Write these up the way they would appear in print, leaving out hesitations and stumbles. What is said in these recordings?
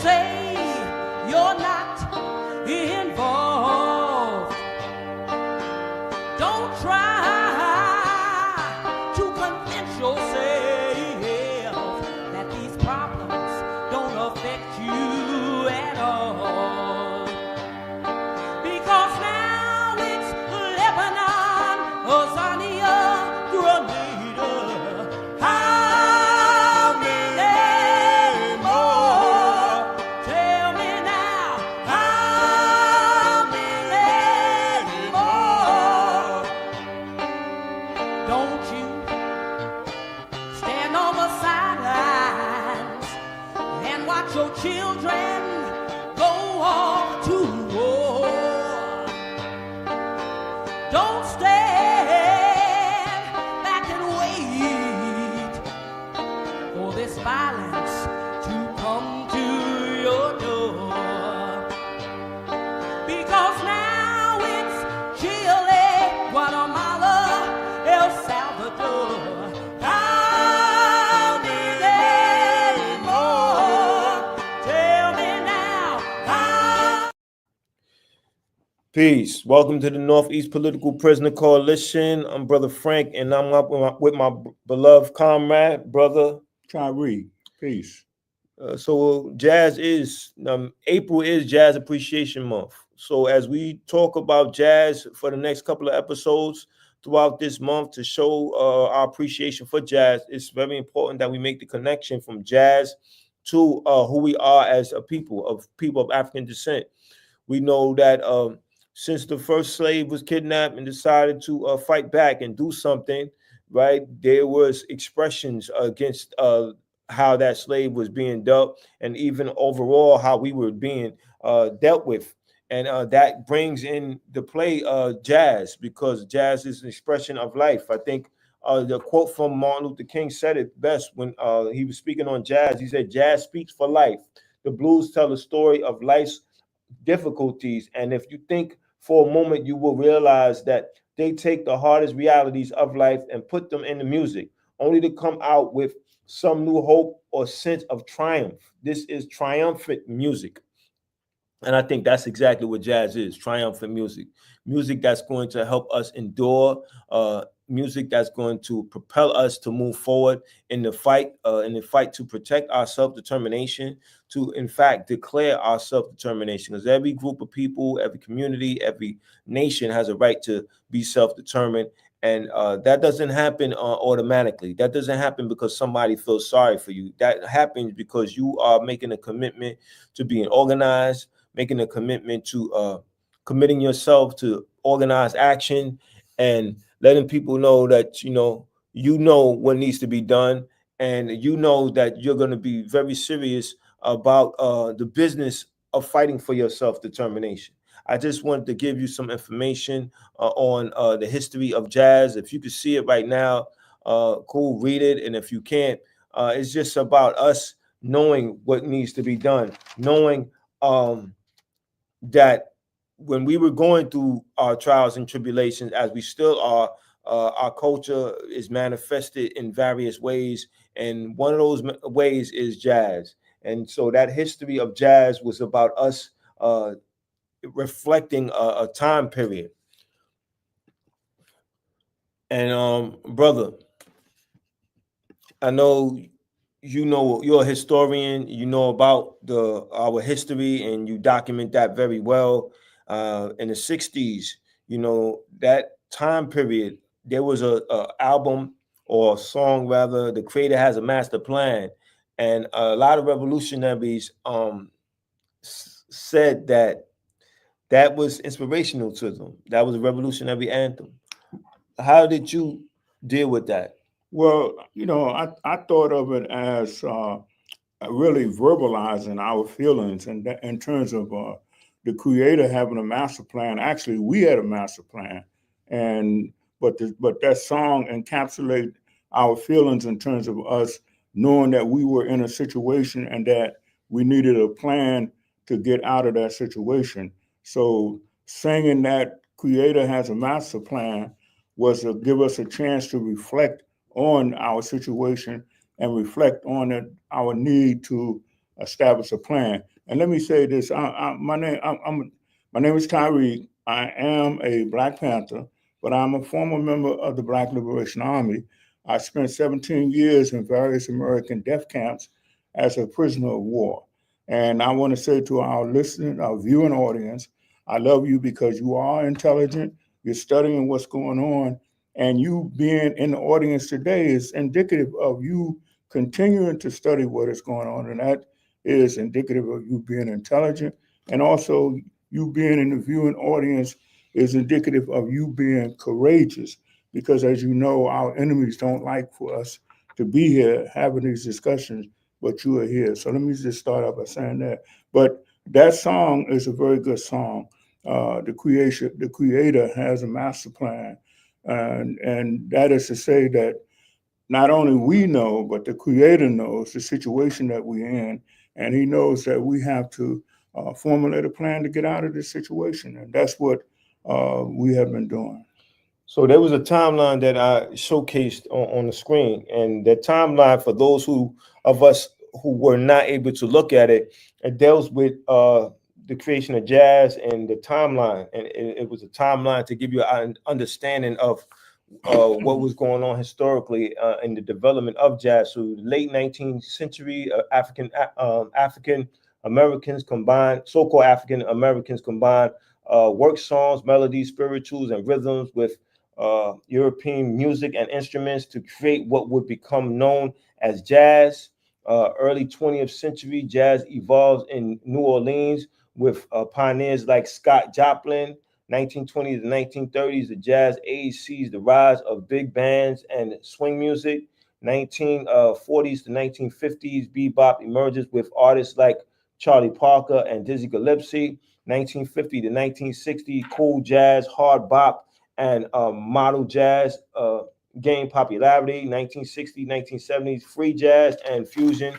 say you're not involved. Don't try to convince yourself that these problems don't affect you at all. Because now it's Lebanon, Azania, Grenada. How many more? Tell me now, how many more? Don't you stand on the sidelines and watch your children go off to war. Don't stand back and wait for this violence to come to your door. Because now it's Chile, Guatemala, El Salvador. How many more? Tell me now. How Peace. Welcome to the Northeast Political Prisoner Coalition. I'm Brother Frank, and I'm up with my beloved comrade, Brother. Tyree, peace. So jazz is April is Jazz Appreciation Month. So as we talk about jazz for the next couple of episodes throughout this month to show our appreciation for jazz, it's very important that we make the connection from jazz to who we are as a people of African descent. We know that since the first slave was kidnapped and decided to fight back and do something, right, there was expressions against how that slave was being dealt, and even overall how we were being dealt with. And that brings in the play jazz, because jazz is an expression of life. I think the quote from Martin Luther King said it best when he was speaking on jazz. He said, "Jazz speaks for life. The blues tell the story of life's difficulties. And if you think for a moment, you will realize that they take the hardest realities of life and put them in the music, only to come out with some new hope or sense of triumph. This is triumphant music." And I think that's exactly what jazz is, triumphant music. Music that's going to help us endure, music that's going to propel us to move forward in the fight to protect our self-determination, to in fact declare our self-determination. Because every group of people, every community, every nation has a right to be self-determined. And that doesn't happen automatically. That doesn't happen because somebody feels sorry for you. That happens because you are making a commitment to being organized, making a commitment to committing yourself to organized action, and letting people know that you know what needs to be done, and you know that you're going to be very serious about the business of fighting for your self-determination. I just wanted to give you some information on the history of jazz. If you can see it right now, cool, read it. And if you can't, it's just about us knowing what needs to be done, knowing that when we were going through our trials and tribulations, as we still are, our culture is manifested in various ways. And one of those ways is jazz. And so that history of jazz was about us reflecting a time period. And brother, I know you're a historian, you know about our history, and you document that very well. In the 60s, that time period, there was a album or a song rather, The Creator Has a Master Plan. And a lot of revolutionaries said that was inspirational to them. That was a revolutionary anthem. How did you deal with that? Well, I thought of it as really verbalizing our feelings, and in terms of the Creator having a master plan. Actually, we had a master plan, but that song encapsulated our feelings in terms of us knowing that we were in a situation and that we needed a plan to get out of that situation. So singing that Creator has a master plan was to give us a chance to reflect on our situation and reflect on our need to establish a plan. And let me say this: my name is Tyree. I am a Black Panther, but I'm a former member of the Black Liberation Army. I spent 17 years in various American death camps as a prisoner of war. And I want to say to our listening, our viewing audience, I love you because you are intelligent. You're studying what's going on, and you being in the audience today is indicative of you continuing to study what is going on, and that is indicative of you being intelligent, and also you being in the viewing audience is indicative of you being courageous, because as you know, our enemies don't like for us to be here having these discussions, but you are here. So let me just start out by saying that. But that song is a very good song. The creator has a master plan, and that is to say that not only we know, but the creator knows the situation that we're in, and he knows that we have to formulate a plan to get out of this situation. And that's what we have been doing. So there was a timeline that I showcased on the screen, and the timeline, for those of us who were not able to look at it, it deals with the creation of jazz and the timeline, and it was a timeline to give you an understanding of what was going on historically in the development of jazz. So late 19th century, African Americans combined, so-called African Americans combined work songs, melodies, spirituals, and rhythms with European music and instruments to create what would become known as jazz. Early 20th century, jazz evolves in New Orleans with pioneers like Scott Joplin. 1920s to 1930s, the jazz age sees the rise of big bands and swing music. 1940s to 1950s, bebop emerges with artists like Charlie Parker and Dizzy Gillespie. 1950 to 1960, cool jazz, hard bop, and model jazz gain popularity. 1960, 1970s, free jazz and fusion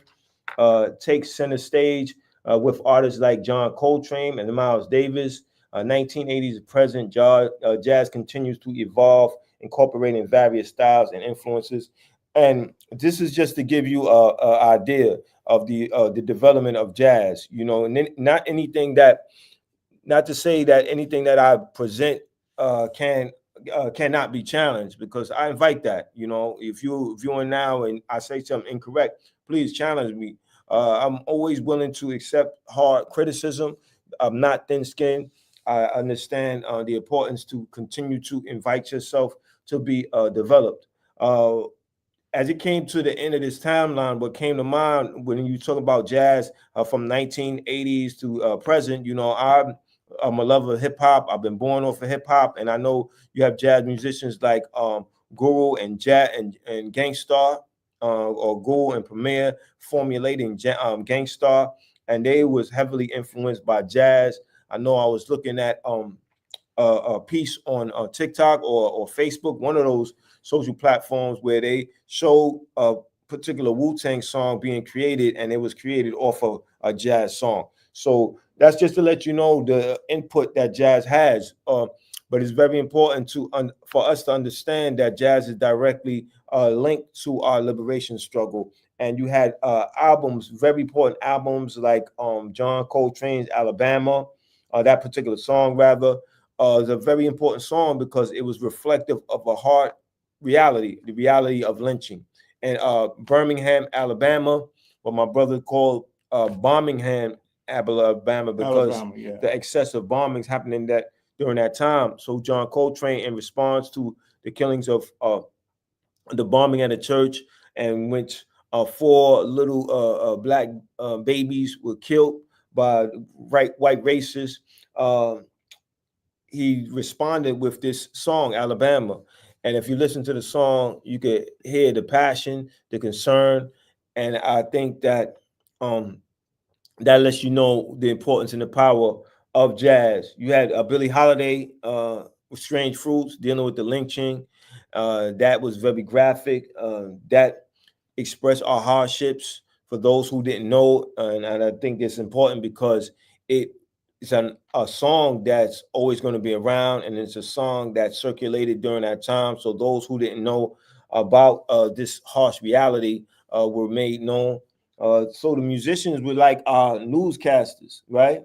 takes center stage with artists like John Coltrane and Miles Davis. 1980s to present, jazz continues to evolve, incorporating various styles and influences. And this is just to give you an idea of the development of jazz. You know, and not anything that, not to say that anything that I present cannot be challenged, because I invite that. You know, if you're viewing now and I say something incorrect, please challenge me. I'm always willing to accept hard criticism. I'm not thin-skinned. I understand the importance to continue to invite yourself to be developed. As it came to the end of this timeline, what came to mind when you talk about jazz from 1980s to present, you know, I'm a lover of hip hop. I've been born off of hip hop, and I know you have jazz musicians like Guru and Gang Starr, or Guru and Premier formulating Gang Starr, and they was heavily influenced by jazz. I know I was looking at a piece on TikTok or Facebook, one of those social platforms, where they showed a particular Wu-Tang song being created, and it was created off of a jazz song. So that's just to let you know the input that jazz has. But it's very important for us to understand that jazz is directly linked to our liberation struggle. And you had albums, very important albums, like John Coltrane's Alabama. That particular song, rather, is a very important song because it was reflective of a hard reality, the reality of lynching. And Birmingham, Alabama, what my brother called Birmingham, Alabama, because the excessive bombings happening during that time. So John Coltrane, in response to the killings of the bombing at a church, in which 4 little black babies were killed by white racists, he responded with this song, Alabama. And if you listen to the song, you could hear the passion, the concern, and I think that that lets you know the importance and the power of jazz. You had Billie Holiday with Strange Fruits, dealing with the lynching. That was very graphic. That expressed our hardships for those who didn't know, and I think it's important because it's a song that's always going to be around, and it's a song that circulated during that time. So those who didn't know about this harsh reality were made known. So the musicians were like our newscasters, right?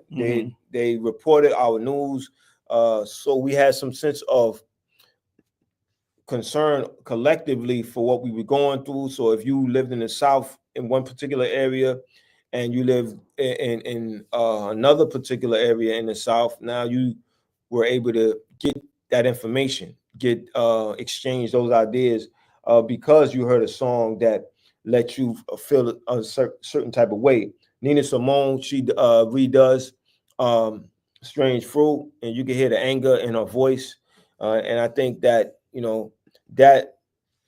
They reported our news. So we had some sense of concern collectively for what we were going through. So if you lived in the South in one particular area and you lived in another particular area in the South, now you were able to get that information, get exchange those ideas because you heard a song that let you feel a certain type of way. Nina Simone, she redoes Strange Fruit, and you can hear the anger in her voice. And I think that, that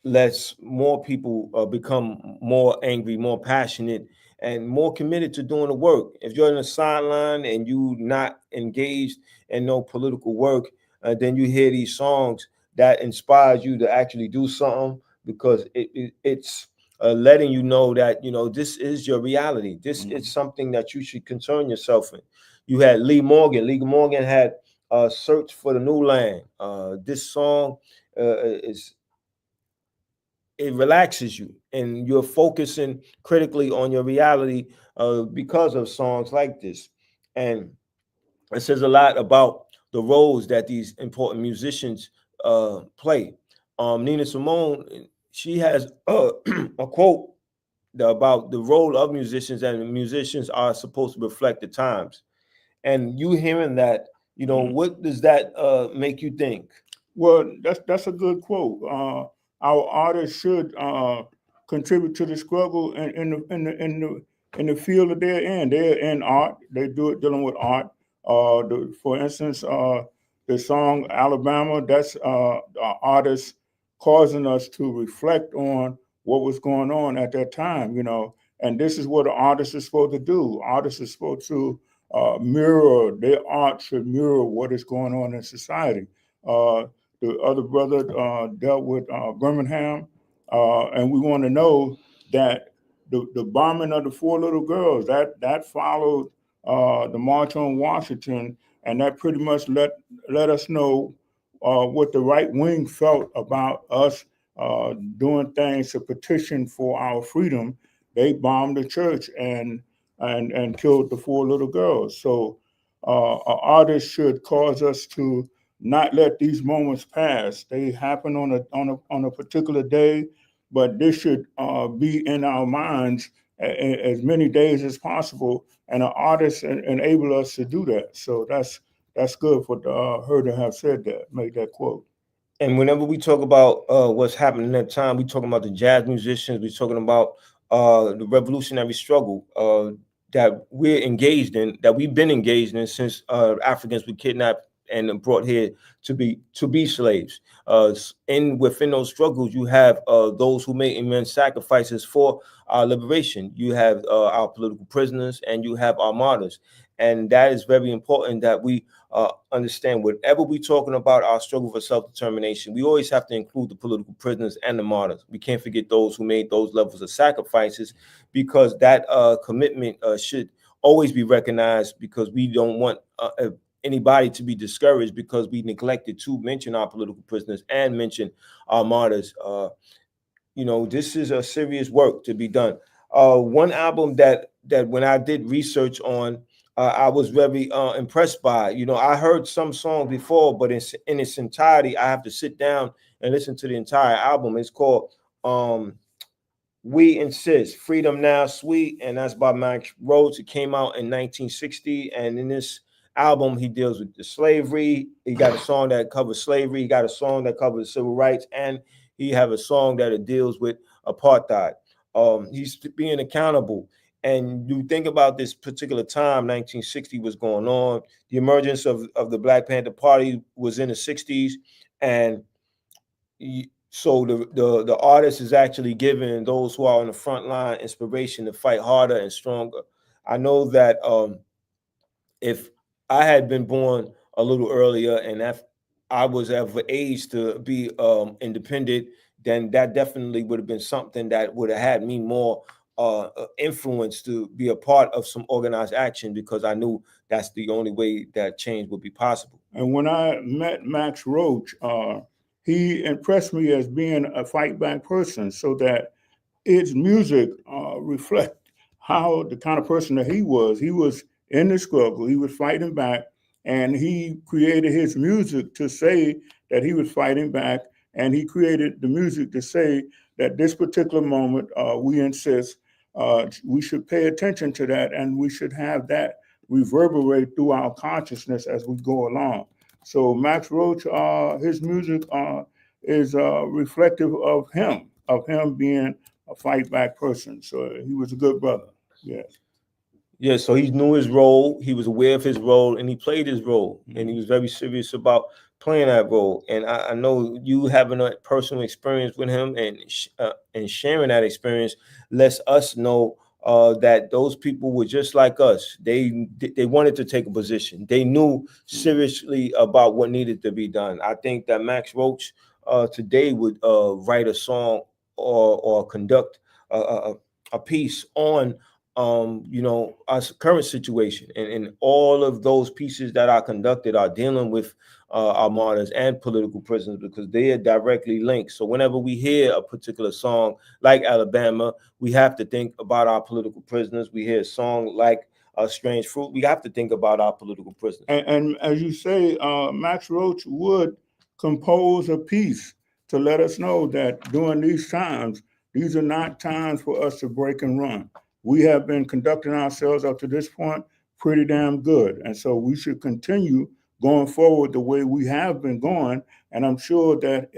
lets more people become more angry, more passionate, and more committed to doing the work. If you're in the sideline and you not engaged in no political work, then you hear these songs that inspires you to actually do something because it's letting you know that this is your reality. This is something that you should concern yourself in. You had Lee Morgan. Lee Morgan had "Search for the New Land." This song is it relaxes you and you're focusing critically on your reality because of songs like this. And it says a lot about the roles that these important musicians play. Nina Simone, she has a quote about the role of musicians, and musicians are supposed to reflect the times. And you hearing that, what does that make you think? Well, that's a good quote. Our artists should contribute to the struggle in the field that they're in. They're in art. They do it dealing with art. For instance, the song Alabama. That's artists causing us to reflect on what was going on at that time. And this is what an artist is supposed to do. Artists are supposed to mirror their art should mirror what is going on in society. The other brother dealt with Birmingham, and we want to know that the bombing of the 4 little girls that followed the March on Washington, and that pretty much let us know what the right wing felt about us doing things to petition for our freedom. They bombed the church and killed the 4 little girls. So an artist should cause us to not let these moments pass. They happen on a particular day, but this should be in our minds as many days as possible. And an artist enable us to do that. So that's good for her to have said that, made that quote. And whenever we talk about what's happening at that time, we talking about the jazz musicians. We're talking about the revolutionary struggle that we're engaged in, that we've been engaged in since Africans were kidnapped and brought here to be slaves. And within those struggles, you have those who made immense sacrifices for our liberation. You have our political prisoners, and you have our martyrs. And that is very important that we understand. Whatever we're talking about our struggle for self-determination, we always have to include the political prisoners and the martyrs. We can't forget those who made those levels of sacrifices, because that commitment should always be recognized, because we don't want anybody to be discouraged because we neglected to mention our political prisoners and mention our martyrs. This is a serious work to be done. One album that when I did research on, I was very impressed by. I heard some songs before, but in its entirety, I have to sit down and listen to the entire album. It's called We Insist, Freedom Now Sweet, and that's by Max Roach. It came out in 1960, and in this album, he deals with the slavery. He got a song that covers slavery. He got a song that covers civil rights, and he have a song that deals with apartheid. He's being accountable. And you think about this particular time, 1960 was going on. The emergence of the Black Panther Party was in the 60s. And so the artist is actually giving those who are on the front line inspiration to fight harder and stronger. I know that if I had been born a little earlier and I was of age to be independent, then that definitely would have been something that would have had me more influence to be a part of some organized action, because I knew that's the only way that change would be possible. And when I met Max Roach, he impressed me as being a fight back person, so that its music reflect how the kind of person that he was. He was in the struggle. He was fighting back, and he created his music to say that he was fighting back, and he created the music to say that this particular moment, we insist we should pay attention to that, and we should have that reverberate through our consciousness as we go along. So Max Roach, his music is reflective of him being a fight back person. So he was a good brother. Yes. Yeah, so he knew his role, he was aware of his role, and he played his role, and he was very serious about playing that role. And I know you having a personal experience with him and sharing that experience lets us know that those people were just like us. They wanted to take a position. They knew seriously about what needed to be done. I think that Max Roach today would write a song or conduct a piece on our current situation, and all of those pieces that are conducted are dealing with our martyrs and political prisoners, because they are directly linked. So whenever we hear a particular song like Alabama, we have to think about our political prisoners. We hear a song like Strange Fruit, we have to think about our political prisoners. And as you say, Max Roach would compose a piece to let us know that during these times, these are not times for us to break and run. We have been conducting ourselves up to this point pretty damn good. And so we should continue going forward the way we have been going. And I'm sure that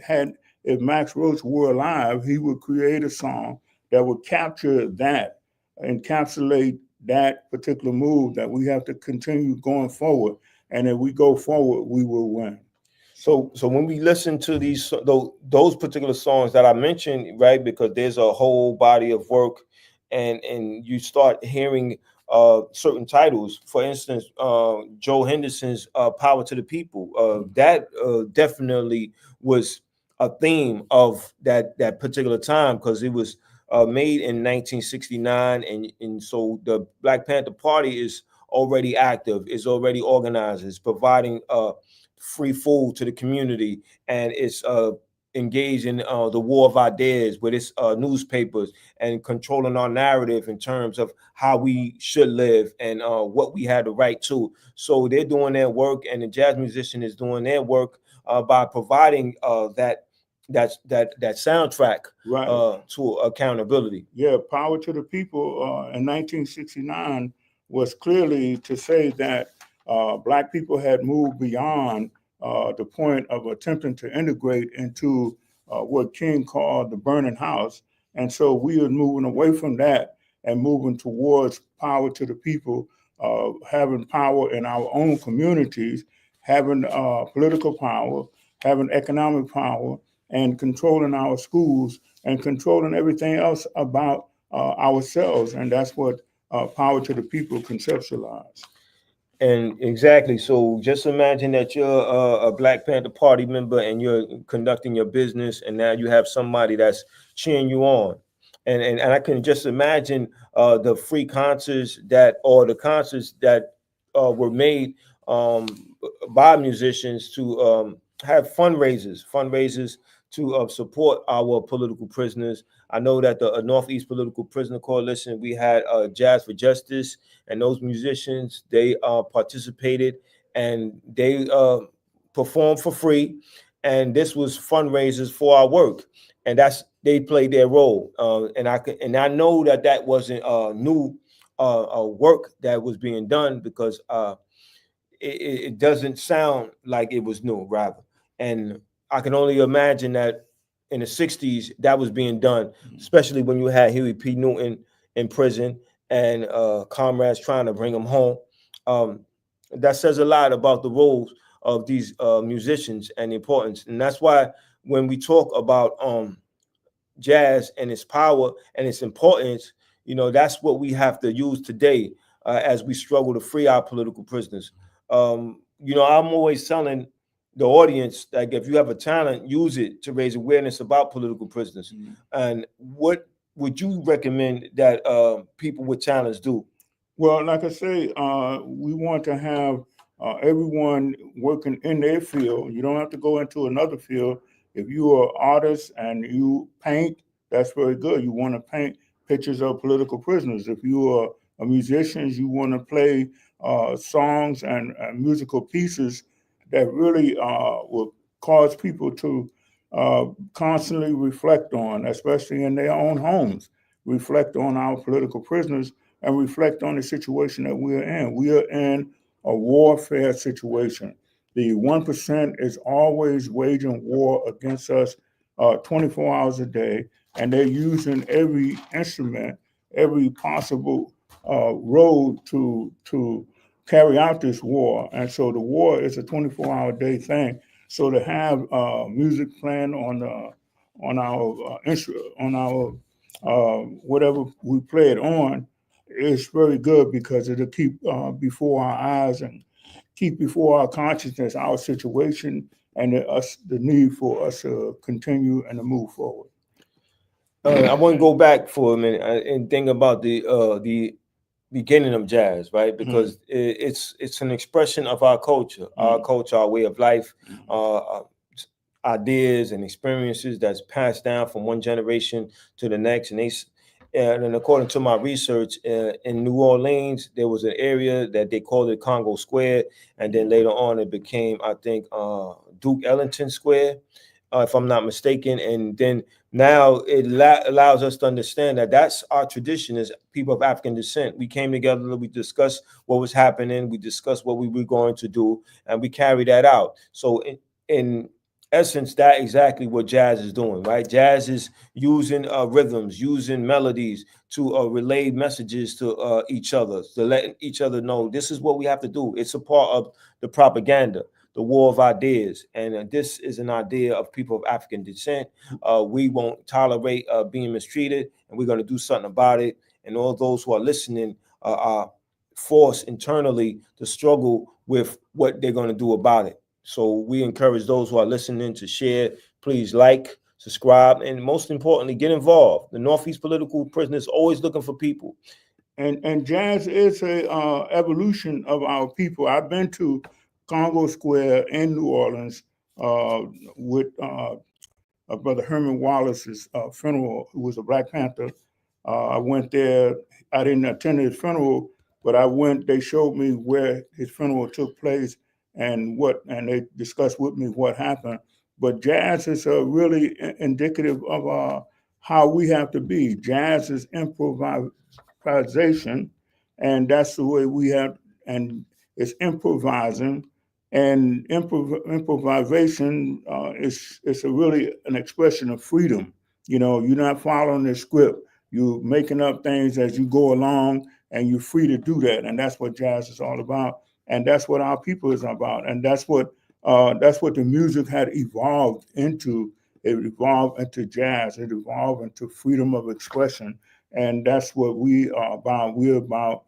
if Max Roach were alive, he would create a song that would capture that, encapsulate that particular move, that we have to continue going forward. And if we go forward, we will win. So when we listen to those particular songs that I mentioned, right, because there's a whole body of work, and you start hearing certain titles. For instance, Joe Henderson's "Power to the People." That definitely was a theme of that particular time, because it was made in 1969, and so the Black Panther Party is already active, is already organized, is providing free food to the community, and it's engaged in the war of ideas with its newspapers, and controlling our narrative in terms of how we should live and what we had the right to. So they're doing their work, and the jazz musician is doing their work by providing that soundtrack, right, to accountability. Yeah, Power to the People in 1969 was clearly to say that Black people had moved beyond the point of attempting to integrate into what King called the burning house. And so we are moving away from that and moving towards power to the people, having power in our own communities, having political power, having economic power, and controlling our schools and controlling everything else about ourselves. And that's what Power to the People conceptualized. And exactly. So just imagine that you're a Black Panther Party member, and you're conducting your business, and now you have somebody that's cheering you on. And I can just imagine the free concerts the concerts that were made by musicians to have fundraisers to support our political prisoners. I know that the Northeast Political Prisoner Coalition, we had Jazz for Justice, and those musicians, they participated, and they performed for free, and this was fundraisers for our work, and they played their role. And I know that wasn't new work that was being done, because it doesn't sound like it was new, rather. And I can only imagine that in the 60s that was being done, especially when you had Huey P. Newton in prison, and comrades trying to bring him home. That says a lot about the roles of these musicians and the importance. And that's why when we talk about jazz and its power and its importance, that's what we have to use today as we struggle to free our political prisoners. I'm always telling the audience, like, if you have a talent, use it to raise awareness about political prisoners. Mm-hmm. And what would you recommend that people with talents do? Well, like I say, we want to have everyone working in their field. You don't have to go into another field. If you are an artist and you paint, that's very good. You want to paint pictures of political prisoners. If you are a musician, you want to play songs and musical pieces that really will cause people to constantly reflect on, especially in their own homes, reflect on our political prisoners and reflect on the situation that we are in. We are in a warfare situation. The 1% is always waging war against us 24 hours a day, and they're using every instrument, every possible road to carry out this war. And so the war is a 24-hour day thing. So to have music playing on our whatever we play it on is very good, because it'll keep before our eyes and keep before our consciousness our situation and the need for us to continue and to move forward. I want to go back for a minute and think about the beginning of jazz, right? Because it's an expression of our culture, our way of life, ideas and experiences that's passed down from one generation to the next. And according to my research, in New Orleans, there was an area that they called it Congo Square, and then later on it became, I think, Duke Ellington Square, if I'm not mistaken. And then now it allows us to understand that that's our tradition as people of African descent. We came together, we discussed what was happening, we discussed what we were going to do, and we carried that out. So in essence, that's exactly what jazz is doing, right? Jazz is using rhythms, using melodies to relay messages to each other, to let each other know this is what we have to do. It's a part of the propaganda, the war of ideas. And this is an idea of people of African descent. We won't tolerate being mistreated, and we're going to do something about it. And all those who are listening are forced internally to struggle with what they're going to do about it. So we encourage those who are listening to share. Please like, subscribe, and most importantly, get involved. The Northeast Political Prisoner is always looking for people. And jazz is a evolution of our people. I've been to Congo Square in New Orleans with Brother Herman Wallace's funeral, who was a Black Panther. I went there. I didn't attend his funeral, but I went. They showed me where his funeral took place and they discussed with me what happened. But jazz is really indicative of how we have to be. Jazz is improvisation, and that's the way we have, and it's improvising. And improvisation is really an expression of freedom. You know, you're not following the script. You're making up things as you go along, and you're free to do that. And that's what jazz is all about. And that's what our people is about. And that's what the music had evolved into. It evolved into jazz. It evolved into freedom of expression. And that's what we are about. We're about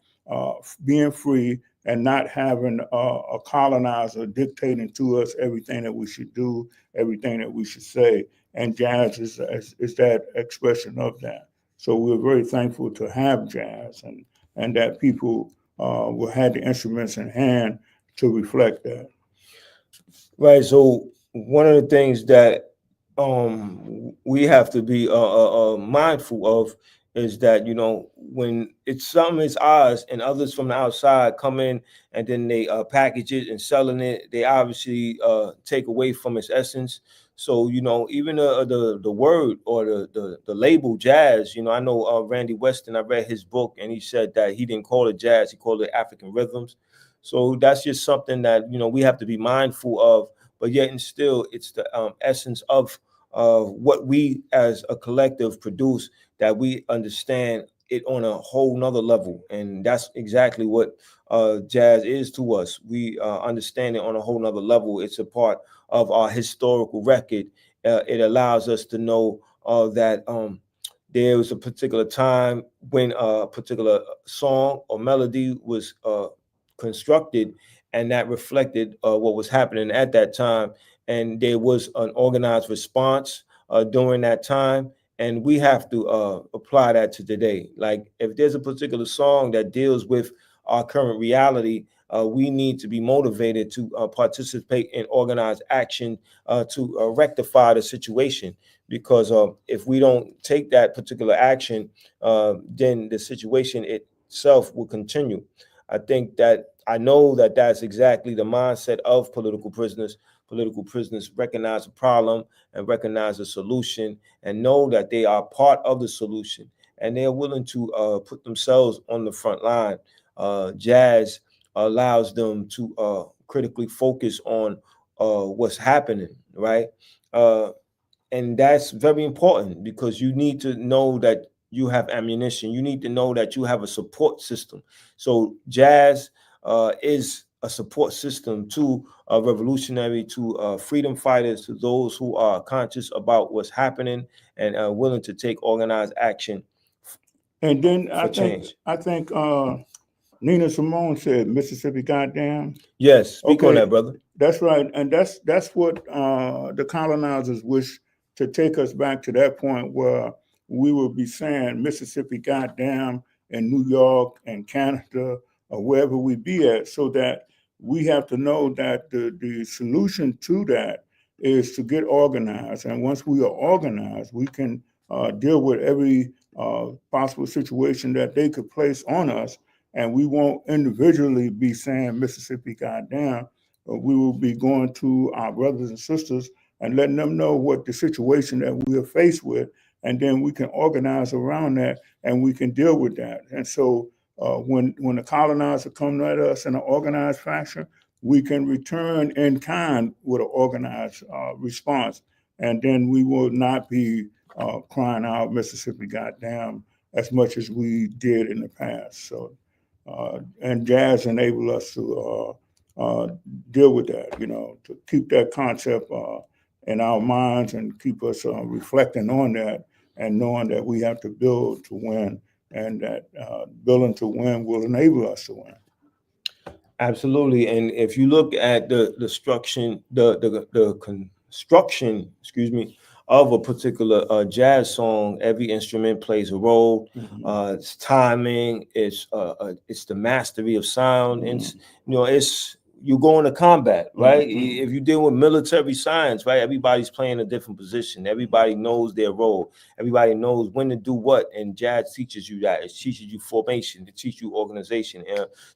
being free and not having a colonizer dictating to us everything that we should do, everything that we should say. And jazz is that expression of that. So we're very thankful to have jazz and that people will have the instruments in hand to reflect that. Right. So one of the things that we have to be mindful of is that, you know, when it's something is ours and others from the outside come in and then they package it and selling it, they obviously take away from its essence. So, you know, even the word or the label jazz, you know, I know Randy Weston, I read his book and he said that he didn't call it jazz, he called it African rhythms. So that's just something that, you know, we have to be mindful of, but yet and still it's the essence of what we as a collective produce, that we understand it on a whole nother level. And that's exactly what jazz is to us. We understand it on a whole nother level. It's a part of our historical record. It allows us to know that there was a particular time when a particular song or melody was constructed, and that reflected what was happening at that time. And there was an organized response during that time. And we have to apply that to today. Like if there's a particular song that deals with our current reality, we need to be motivated to participate in organized action to rectify the situation. Because if we don't take that particular action, then the situation itself will continue. I know that that's exactly the mindset of political prisoners. Political prisoners recognize a problem and recognize a solution and know that they are part of the solution, and they are willing to put themselves on the front line. Jazz allows them to critically focus on what's happening, right? And that's very important, because you need to know that you have ammunition. You need to know that you have a support system. So Jazz is a support system to revolutionary, to freedom fighters, to those who are conscious about what's happening and willing to take organized action. And then For change. I think Nina Simone said, "Mississippi, goddamn." Yes, speak on Okay. that, brother. That's right, and that's what the colonizers wish to take us back to, that point where we will be saying Mississippi, goddamn, in New York and Canada or wherever we be at, so that we have to know that the solution to that is to get organized. And once we are organized, we can deal with every possible situation that they could place on us, and we won't individually be saying Mississippi, goddamn. We will be going to our brothers and sisters and letting them know what the situation that we are faced with, and then we can organize around that and we can deal with that. And so when the colonizer come at us in an organized fashion, we can return in kind with an organized response, and then we will not be crying out Mississippi, goddamn, as much as we did in the past. So, and Jazz enabled us to deal with that, to keep that concept in our minds and keep us reflecting on that and knowing that we have to build to win, and that building to win will enable us to win. Absolutely. And if you look at the construction, excuse me, of a particular jazz song, every instrument plays a role. It's timing, it's the mastery of sound, and it's you go into combat, right? If you deal with military science, right, everybody's playing a different position. Everybody knows their role. Everybody knows when to do what, and jazz teaches you that. It teaches you formation, it teaches you organization,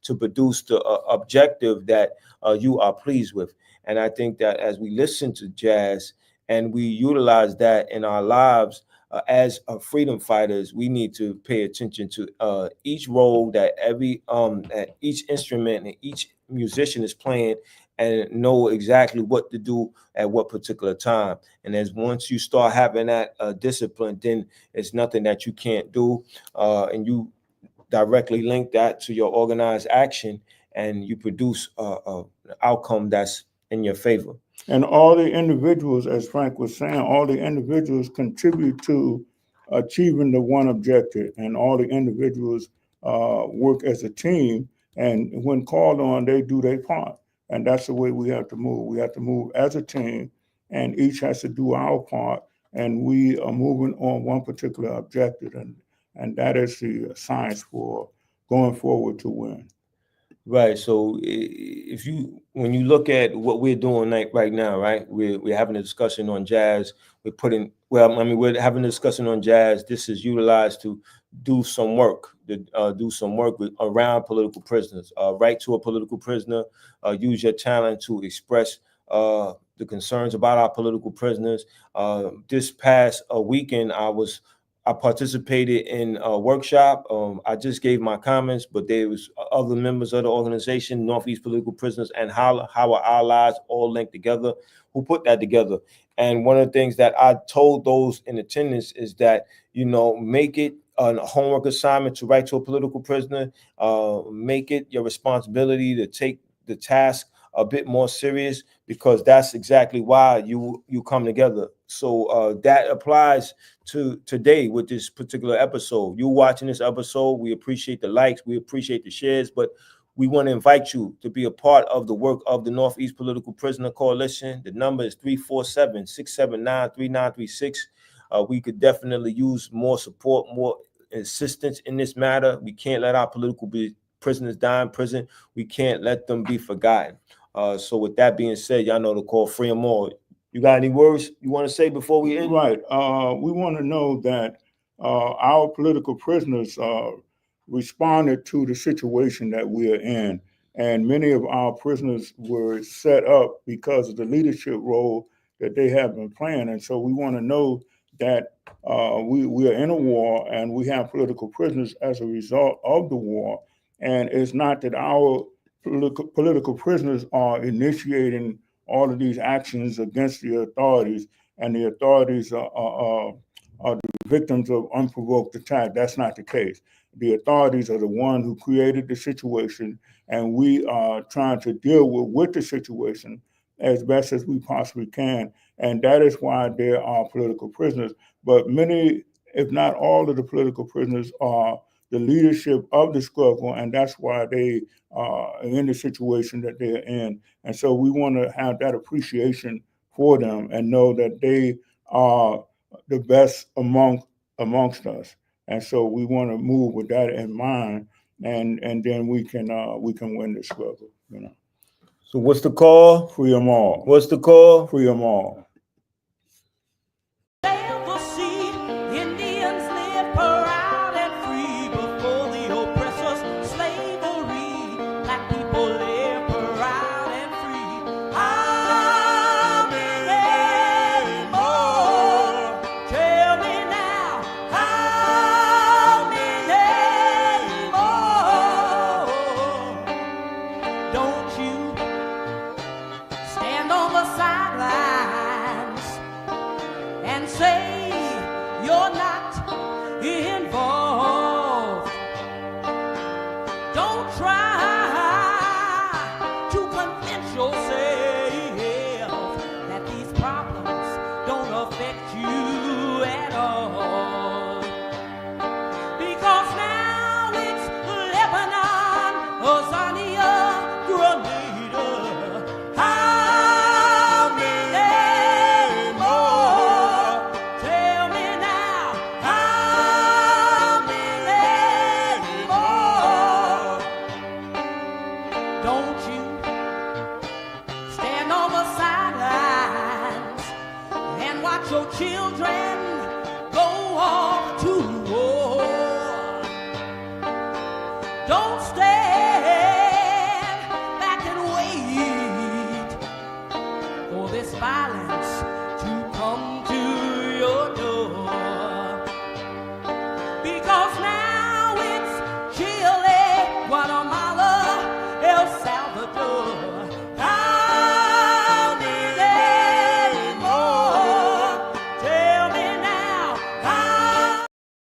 to produce the objective that you are pleased with. And I think that as we listen to jazz and we utilize that in our lives as freedom fighters, we need to pay attention to each role that each instrument and each musician is playing, and know exactly what to do at what particular time. And as once you start having that discipline, then it's nothing that you can't do, and you directly link that to your organized action, and you produce an outcome that's in your favor. And all the individuals, as Frank was saying, all the individuals contribute to achieving the one objective, and all the individuals work as a team. And when called on, they do their part. And that's the way we have to move. We have to move as a team, and each has to do our part. And we are moving on one particular objective, and that is the science for going forward to win. Right. So when you look at what we're doing right now, right, we're having a discussion on jazz. We're having a discussion on jazz. This is utilized to do some work, around political prisoners. Write to a political prisoner. Use your talent to express the concerns about our political prisoners. This past weekend, I participated in a workshop. I just gave my comments, but there was other members of the organization, Northeast Political Prisoners, and how our allies all linked together, who put that together. And one of the things that I told those in attendance is that, make it a homework assignment to write to a political prisoner. Make it your responsibility to take the task a bit more serious, because that's exactly why you come together. So that applies to today with this particular episode. You watching this episode, we appreciate the likes, we appreciate the shares, but we want to invite you to be a part of the work of the Northeast Political Prisoner Coalition. The number is 347-679-3936. We could definitely use more support, more assistance in this matter. We can't let our political prisoners die in prison, we can't let them be forgotten. So with that being said, y'all know the call, free them all. You got any words you want to say before we end? Right. We want to know that our political prisoners responded to the situation that we are in. And many of our prisoners were set up because of the leadership role that they have been playing. And so we want to know that we are in a war and we have political prisoners as a result of the war. And it's not that our political prisoners are initiating all of these actions against the authorities, and the authorities are the victims of unprovoked attack. That's not the case. The authorities are the one who created the situation, and we are trying to deal with the situation as best as we possibly can. And that is why there are political prisoners. But many, if not all of the political prisoners are the leadership of the struggle, and that's why they are in the situation that they're in. And so we want to have that appreciation for them and know that they are the best amongst us. And so we want to move with that in mind, and then we can win the struggle. You know. So what's the call? Free them all. What's the call? Free them all. Sail the sea, Indians live proud and free before the oppressor's slavery. Black people live proud and free. How many more? Tell me now, how many more? Don't you stand on the sidelines and say you're not involved. Don't try to convince yourself that these problems don't affect you at all. Because now it's Lebanon, Azania, Grenada. How many more? Tell me now, how many more? Don't you stand on the sidelines and watch your children